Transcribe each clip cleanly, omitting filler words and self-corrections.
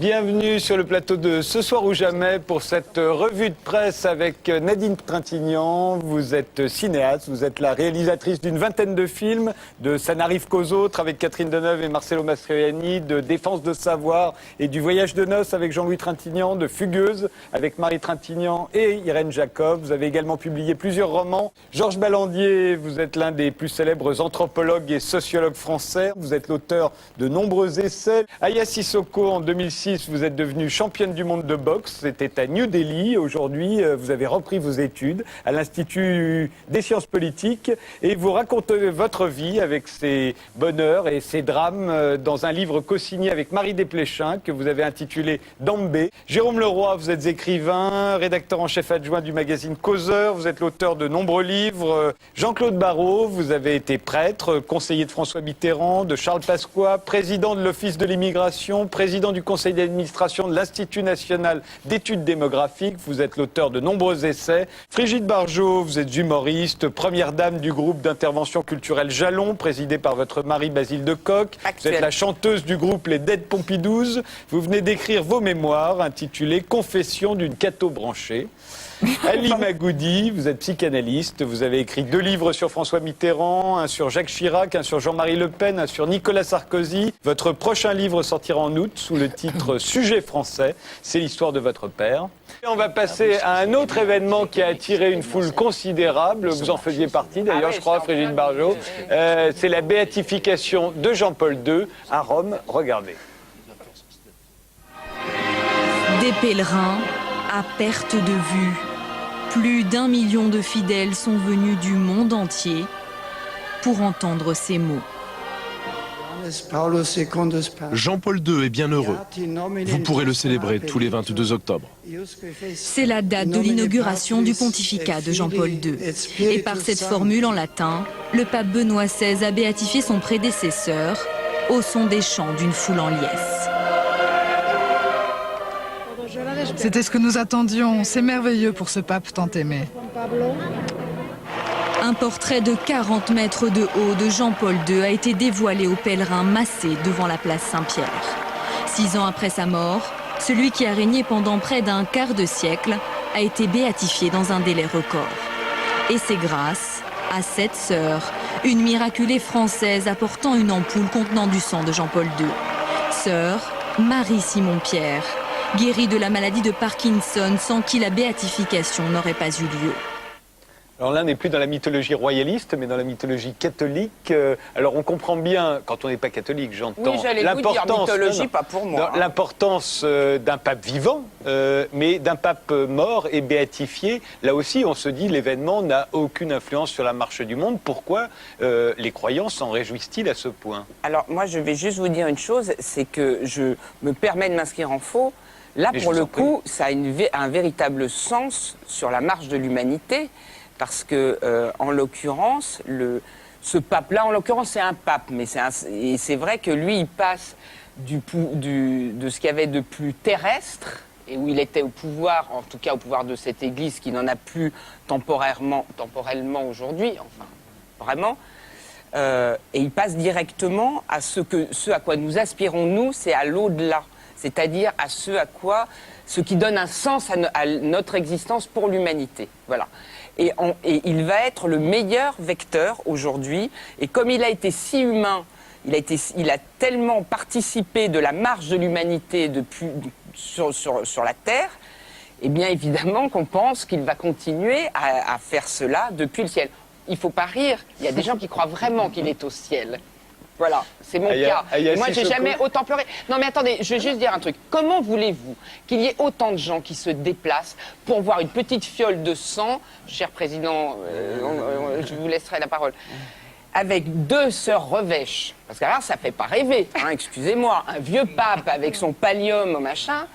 Bienvenue sur le plateau de Ce soir ou jamais pour cette revue de presse avec Nadine Trintignant. Vous êtes cinéaste, vous êtes la réalisatrice d'une vingtaine de films, de Ça n'arrive qu'aux autres avec Catherine Deneuve et Marcello Mastroianni, de Défense de savoir et du Voyage de noces avec Jean-Louis Trintignant, de Fugueuse avec Marie Trintignant et Irène Jacob. Vous avez également publié plusieurs romans. Georges Ballandier, vous êtes l'un des plus célèbres anthropologues et sociologues français. Vous êtes l'auteur de nombreux essais. Aya Sissoko, en 2006, vous êtes devenue championne du monde de boxe. C'était à New Delhi. Aujourd'hui, vous avez repris vos études à l'Institut des sciences politiques et vous racontez votre vie avec ses bonheurs et ses drames dans un livre co-signé avec Marie Desplechin que vous avez intitulé Dambé. Jérôme Leroy, vous êtes écrivain, rédacteur en chef adjoint du magazine Causeur. Vous êtes l'auteur de nombreux livres. Jean-Claude Barrot, vous avez été prêtre, conseiller de François Mitterrand, de Charles Pasqua, président de l'Office de l'immigration, président du conseil d'administration de l'Institut national d'études démographiques. Vous êtes l'auteur de nombreux essais. Frigide Barjot, vous êtes humoriste, première dame du groupe d'intervention culturelle Jalon, présidé par votre mari Basile de Kock. Vous êtes la chanteuse du groupe Les Dead Pompidouze. Vous venez d'écrire vos mémoires intitulées Confession d'une catho branchée. Ali Magoudi, vous êtes psychanalyste, vous avez écrit 2 livres sur François Mitterrand, un sur Jacques Chirac, un sur Jean-Marie Le Pen, un sur Nicolas Sarkozy. Votre prochain livre sortira en août sous le titre Sujet français, c'est l'histoire de votre père. Et on va passer à un autre événement qui a attiré une foule considérable, vous en faisiez partie d'ailleurs, je crois, Frigide Barjot. C'est la béatification de Jean-Paul II à Rome, regardez. Des pèlerins à perte de vue. Plus d'1 million de fidèles sont venus du monde entier pour entendre ces mots. Jean-Paul II est bien heureux. Vous pourrez le célébrer tous les 22 octobre. C'est la date de l'inauguration du pontificat de Jean-Paul II. Et par cette formule en latin, le pape Benoît XVI a béatifié son prédécesseur au son des chants d'une foule en liesse. C'était ce que nous attendions. C'est merveilleux pour ce pape tant aimé. Un portrait de 40 mètres de haut de Jean-Paul II a été dévoilé aux pèlerins massés devant la place Saint-Pierre. 6 ans après sa mort, celui qui a régné pendant près d'un quart de siècle a été béatifié dans un délai record. Et c'est grâce à cette sœur, une miraculée française apportant une ampoule contenant du sang de Jean-Paul II. Sœur Marie-Simon-Pierre, guérie de la maladie de Parkinson sans qui la béatification n'aurait pas eu lieu. Alors là, on n'est plus dans la mythologie royaliste, mais dans la mythologie catholique. Alors on comprend bien, quand on n'est pas catholique, j'entends l'importance d'un pape vivant, mais d'un pape mort et béatifié. Là aussi, on se dit l'événement n'a aucune influence sur la marche du monde. Pourquoi les croyants s'en réjouissent-ils à ce point? Alors moi, je vais juste vous dire une chose, c'est que je me permets de m'inscrire en faux. Là, pour le coup, ça a un véritable sens sur la marche de l'humanité, parce que, en l'occurrence, ce pape-là, en l'occurrence, c'est un pape, mais c'est vrai que lui, il passe de ce qu'il y avait de plus terrestre, et où il était au pouvoir, en tout cas au pouvoir de cette Église, qui n'en a plus temporellement aujourd'hui, enfin, vraiment, et il passe directement à ce à quoi nous aspirons, nous, c'est à l'au-delà. C'est-à-dire à ce qui donne un sens à notre existence pour l'humanité. Voilà. Et il va être le meilleur vecteur aujourd'hui. Et comme il a été si humain, il a tellement participé de la marche de l'humanité sur la Terre, eh bien évidemment qu'on pense qu'il va continuer à faire cela depuis le ciel. Il ne faut pas rire, il y a des gens qui croient vraiment qu'il est au ciel. Voilà, c'est mon cas. Moi, j'ai jamais autant pleuré. Non, mais attendez, je vais juste dire un truc. Comment voulez-vous qu'il y ait autant de gens qui se déplacent pour voir une petite fiole de sang, cher président, je vous laisserai la parole, avec 2 sœurs revêches? Parce que là, ça fait pas rêver, hein, excusez-moi. Un vieux pape avec son pallium, machin.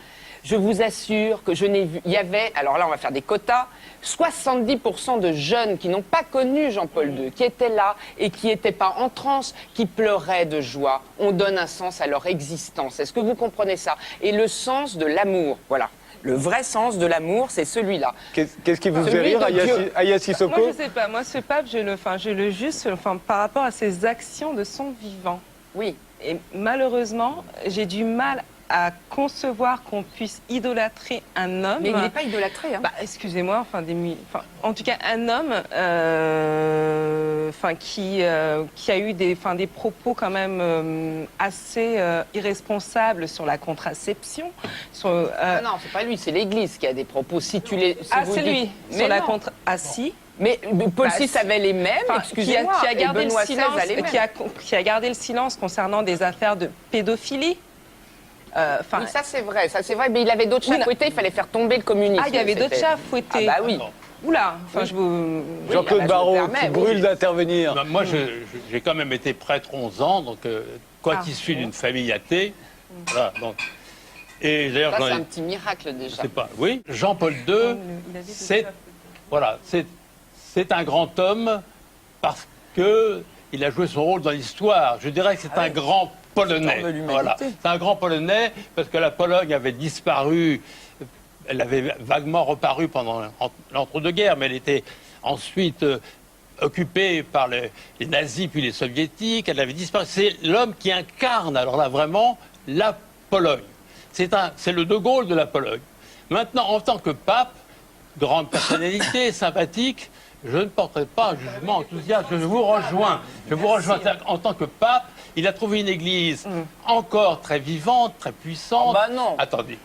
Je vous assure que je n'ai vu... Il y avait, alors là, on va faire des quotas, 70% de jeunes qui n'ont pas connu Jean-Paul II, qui étaient là et qui n'étaient pas en transe, qui pleuraient de joie. On donne un sens à leur existence. Est-ce que vous comprenez ça? Et le sens de l'amour, voilà. Le vrai sens de l'amour, c'est celui-là. Qu'est-ce qui vous fait rire, Aya Sissoko? Moi, je sais pas. Moi, ce pape, je le juge par rapport à ses actions de son vivant. Oui. Et malheureusement, j'ai du mal à concevoir qu'on puisse idolâtrer un homme. Mais il n'est pas idolâtré. Hein. Bah, excusez-moi, en tout cas un homme qui a eu des propos quand même assez irresponsables sur la contraception. Ah non, c'est pas lui, c'est l'Église qui a des propos. Si tu les, si vous c'est dites... lui, Mais sur la non. contre... Ah si. Mais Paul Bah, VI avait les mêmes, excusez-moi, qui a et gardé Benoît le silence, XVI a les mêmes. qui a gardé le silence concernant des affaires de pédophilie. Oui, ça c'est vrai, mais il avait d'autres chats à fouetter, il fallait faire tomber le communisme. Ah, il y avait d'autres chats à fouetter. Ah bah oui. Oula, Jean-Claude je Barrot, me permets, qui brûle oui. d'intervenir. Bah, moi, j'ai quand même été prêtre 11 ans, donc quoi issu d'une famille athée. Voilà, donc. Et d'ailleurs, Ça, c'est un petit miracle déjà. sais pas. Oui, Jean-Paul II, c'est un grand homme parce que il a joué son rôle dans l'histoire. Je dirais que c'est un grand Polonais. Voilà. C'est un grand Polonais parce que la Pologne avait disparu. Elle avait vaguement reparu pendant l'entre-deux-guerres, mais elle était ensuite occupée par les nazis puis les soviétiques. Elle avait disparu. C'est l'homme qui incarne, alors là vraiment, la Pologne. C'est le De Gaulle de la Pologne. Maintenant, en tant que pape, grande personnalité, sympathique, je ne porterai pas un jugement enthousiaste. Je vous rejoins. En tant que pape, il a trouvé une église encore très vivante, très puissante. Bah non. Attendez.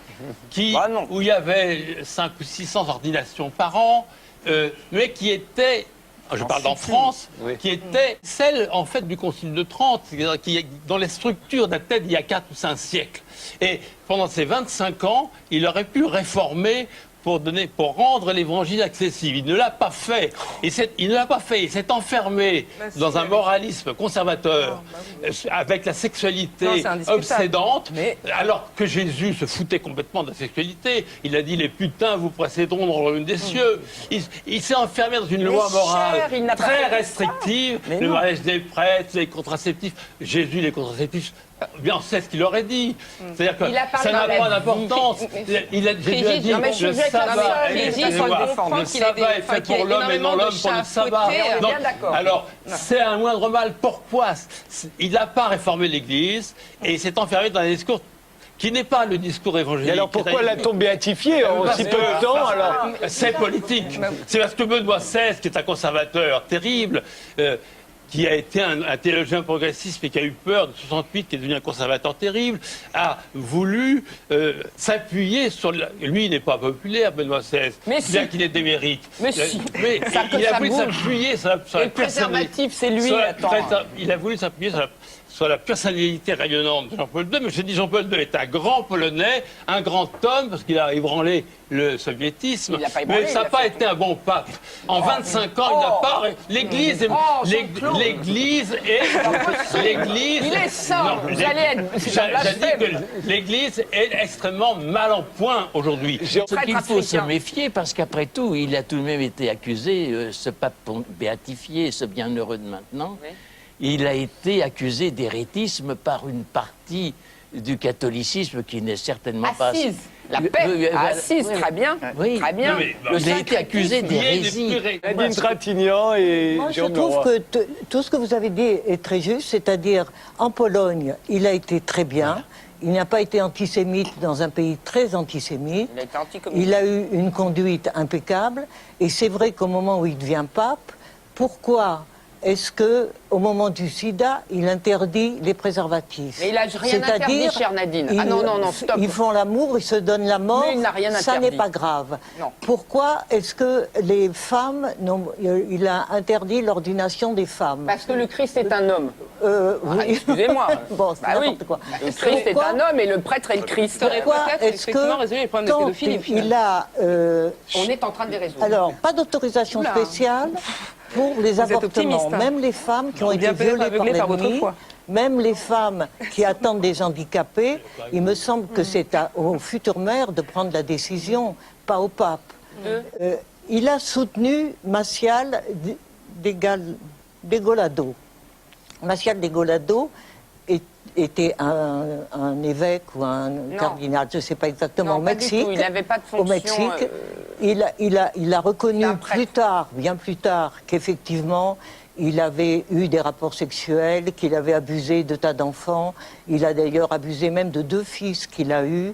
Non. Où il y avait 500 ou 600 ordinations par an, mais qui était, je parle en France, qui était celle, en fait, du Concile de Trente, c'est-à-dire qui, dans les structures datent d'il y a 4 ou 5 siècles. Et pendant ces 25 ans, il aurait pu réformer pour rendre l'évangile accessible. Il ne l'a pas fait. Il s'est enfermé dans un moralisme conservateur avec la sexualité obsédante, alors que Jésus se foutait complètement de la sexualité. Il a dit les putains vous précéderont dans le royaume des cieux. Il s'est enfermé dans une loi morale très restrictive. Le mariage des prêtres, les contraceptifs. Jésus, les contraceptifs, bien, on sait ce qu'il aurait dit. C'est-à-dire que ça n'a pas d'importance. Jésus a dit le sabbat est fait pour l'homme et non l'homme pour le sabbat. Alors, c'est un moindre mal. Pourquoi? Il n'a pas réformé l'Église et il s'est enfermé dans un discours qui n'est pas le discours évangélique. Et alors pourquoi l'a-t-on béatifié en si peu de temps alors? C'est politique. C'est parce que Benoît XVI, qui est un conservateur terrible, qui a été un théologien progressiste mais qui a eu peur de 68, qui est devenu un conservateur terrible, a voulu s'appuyer sur... Lui, il n'est pas populaire, Benoît XVI, bien qu'il ait des mérites. Mais si. Mais il a voulu s'appuyer sur la préservatif, c'est lui, il a voulu s'appuyer sur la personnalité rayonnante de Jean-Paul II, mais je dis Jean-Paul II est un grand Polonais, un grand homme, parce qu'il a ébranlé le soviétisme, mais ça n'a pas été un bon pape. En 25 ans, il n'a pas... L'Église Il est saint. Vous allez être... J'ai dit que l'Église est extrêmement mal en point aujourd'hui. Ce qu'il faut se méfier, parce qu'après tout, il a tout de même été accusé, ce pape béatifié, ce bienheureux de maintenant, il a été accusé d'hérétisme par une partie du catholicisme qui n'est certainement pas... Assise. La paix à Assise, très bien. Oui. Très bien. Il a été accusé d'hérésie. Nadine Trintignant et Moi, je Jérôme trouve Leroy. que tout ce que vous avez dit est très juste, c'est-à-dire en Pologne, il a été très bien. Il n'a pas été antisémite dans un pays très antisémite. Il a été anticommuniste. Il a eu une conduite impeccable. Et c'est vrai qu'au moment où il devient pape, pourquoi est-ce que, au moment du sida, il interdit les préservatifs? Mais il n'a rien interdit, chère Nadine. Ah non, stop. Ils font l'amour, ils se donnent la mort. Mais il n'a rien ça interdit. n'est pas grave. Non. Pourquoi est-ce que les femmes, il a interdit l'ordination des femmes? Parce que le Christ est un homme. Oui. Excusez-moi. Bon, c'est n'importe quoi. Le Christ est un homme et le prêtre est le Christ. Pourquoi est-ce que résoudre les problèmes de quand pédophilie, il a... On est en train de les résoudre. alors, pas d'autorisation spéciale pour les avortements. optimiste, hein. Même les femmes qui ont été bien peut-être violées aveuglées par par votre l'ennemi, foi. même les femmes qui attendent des handicapés, il me semble que c'est aux futures mères de prendre la décision, pas au pape. Il a soutenu Macial Degolado. Macial Degolado était un évêque ou un cardinal, je ne sais pas exactement, Non, au pas du Mexique. tout. Il n'avait pas de fonction. Au Mexique, il a reconnu un prêtre. plus tard, bien plus tard, qu'effectivement, il avait eu des rapports sexuels, qu'il avait abusé de tas d'enfants. Il a d'ailleurs abusé même de 2 fils qu'il a eus.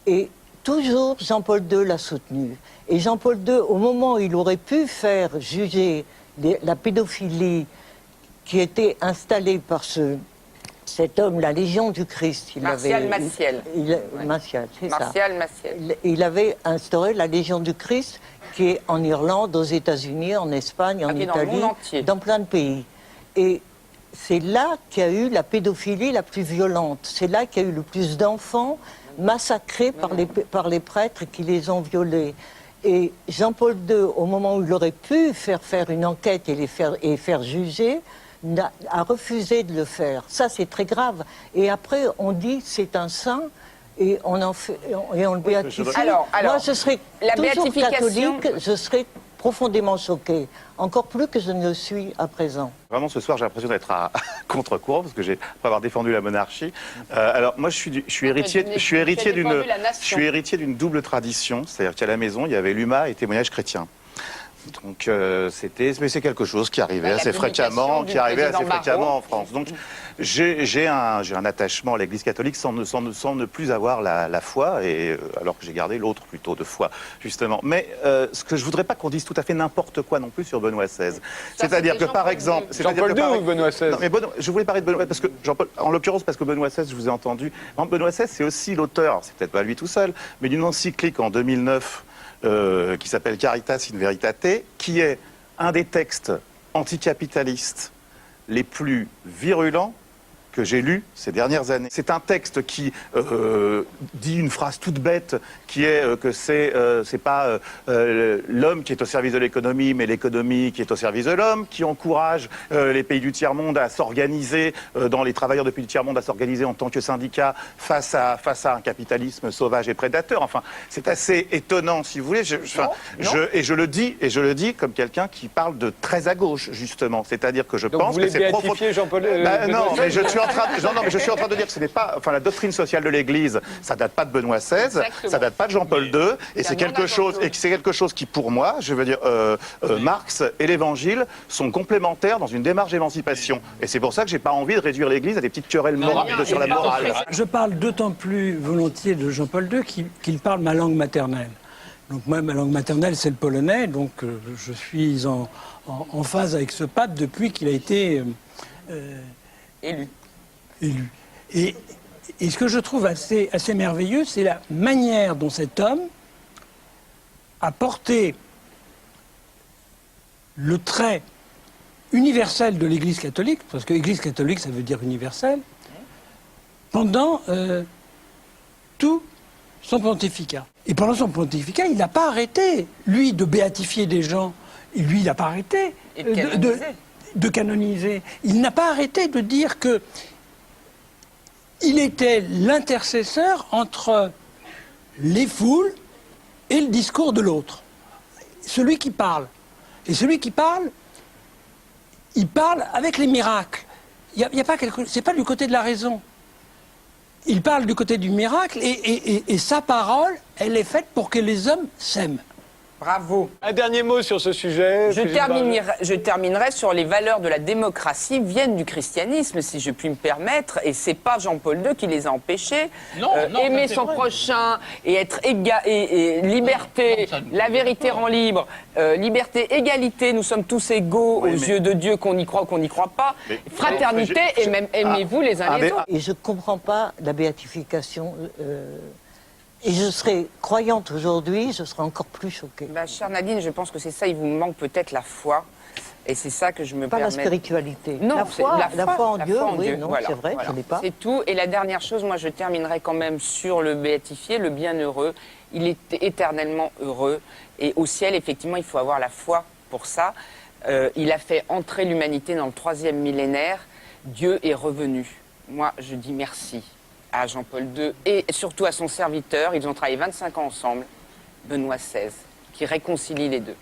Et toujours, Jean-Paul II l'a soutenu. Et Jean-Paul II, au moment où il aurait pu faire juger la pédophilie qui était installée par cet homme, la Légion du Christ. Martial Maciel. Maciel, c'est ça. Martial Maciel. Il avait instauré la Légion du Christ qui est en Irlande, aux États-Unis, en Espagne, en Italie, dans plein de pays. Et c'est là qu'il y a eu la pédophilie la plus violente. C'est là qu'il y a eu le plus d'enfants massacrés par les prêtres qui les ont violés. Et Jean-Paul II, au moment où il aurait pu faire une enquête et faire juger, a refusé de le faire. Ça, c'est très grave. Et après, on dit c'est un saint et on le béatifie. Moi, je serais toujours catholique, je serais profondément choquée, encore plus que je ne le suis à présent. Vraiment, ce soir, j'ai l'impression d'être à contre-courant, parce que après avoir défendu la monarchie. Alors, moi, je suis héritier d'une double tradition, c'est-à-dire qu'à la maison, il y avait l'UMA et témoignage chrétien. Donc c'est quelque chose qui arrivait assez fréquemment, en France. Donc j'ai un attachement à l'Église catholique sans ne plus avoir la foi, et alors que j'ai gardé l'autre plutôt de foi justement. Mais ce que je voudrais pas qu'on dise tout à fait n'importe quoi non plus sur Benoît XVI. C'est-à-dire que par exemple, Jean-Paul II ou Benoît XVI? Non, mais je voulais parler de Benoît parce que en l'occurrence parce que Benoît XVI, je vous ai entendu. Benoît XVI, c'est aussi l'auteur, c'est peut-être pas lui tout seul, mais d'une encyclique en 2009. Qui s'appelle Caritas in Veritate, qui est un des textes anticapitalistes les plus virulents que j'ai lu ces dernières années. C'est un texte qui dit une phrase toute bête, qui est que c'est pas l'homme qui est au service de l'économie, mais l'économie qui est au service de l'homme, qui encourage les pays du tiers-monde à s'organiser, dans les travailleurs de pays du tiers-monde à s'organiser en tant que syndicats face à un capitalisme sauvage et prédateur. Enfin, c'est assez étonnant, si vous voulez. Et je le dis comme quelqu'un qui parle de très à gauche, justement. C'est-à-dire que je pense que c'est profond. Jean-Paul non, mais je suis en train de dire que ce n'est pas, enfin, la doctrine sociale de l'Église, ça date pas de Benoît XVI, ça date pas de Jean-Paul II, et c'est quelque chose qui, pour moi, je veux dire, Marx et l'Évangile sont complémentaires dans une démarche d'émancipation. Et c'est pour ça que j'ai pas envie de réduire l'Église à des petites querelles sur la morale. Je parle d'autant plus volontiers de Jean-Paul II qu'il parle ma langue maternelle. Donc moi, ma langue maternelle, c'est le polonais, donc je suis en phase avec ce pape depuis qu'il a été élu. Et ce que je trouve assez merveilleux, c'est la manière dont cet homme a porté le trait universel de l'Église catholique, parce que l'Église catholique, ça veut dire universel, pendant tout son pontificat. Et pendant son pontificat, il n'a pas arrêté, lui, de béatifier des gens. Lui, il n'a pas arrêté de canoniser. Il n'a pas arrêté de dire que il était l'intercesseur entre les foules et le discours de l'autre. Celui qui parle. Et celui qui parle, il parle avec les miracles. C'est pas du côté de la raison. Il parle du côté du miracle et sa parole, elle est faite pour que les hommes s'aiment. Bravo. Un dernier mot sur ce sujet. Je terminerai sur les valeurs de la démocratie viennent du christianisme, si je puis me permettre, et c'est pas Jean-Paul II qui les a empêchés. Aimer son prochain et être et liberté, la vérité rend libre, liberté, égalité, nous sommes tous égaux aux yeux de Dieu, qu'on y croit ou qu'on n'y croit pas. Fraternité et même aimez-vous les uns les autres. Et je comprends pas la béatification. Et je serais croyante aujourd'hui, je serais encore plus choquée. Chère Nadine, je pense que c'est ça, il vous manque peut-être la foi. Et c'est ça que je me permets... Pas la spiritualité. Non, la foi en Dieu, oui, non, voilà, c'est vrai, je n'ai pas. C'est tout. Et la dernière chose, moi je terminerai quand même sur le béatifié, le bienheureux. Il est éternellement heureux. Et au ciel, effectivement, il faut avoir la foi pour ça. Il a fait entrer l'humanité dans le 3e millénaire. Dieu est revenu. Moi, je dis merci à Jean-Paul II et surtout à son serviteur. Ils ont travaillé 25 ans ensemble, Benoît XVI, qui réconcilie les deux.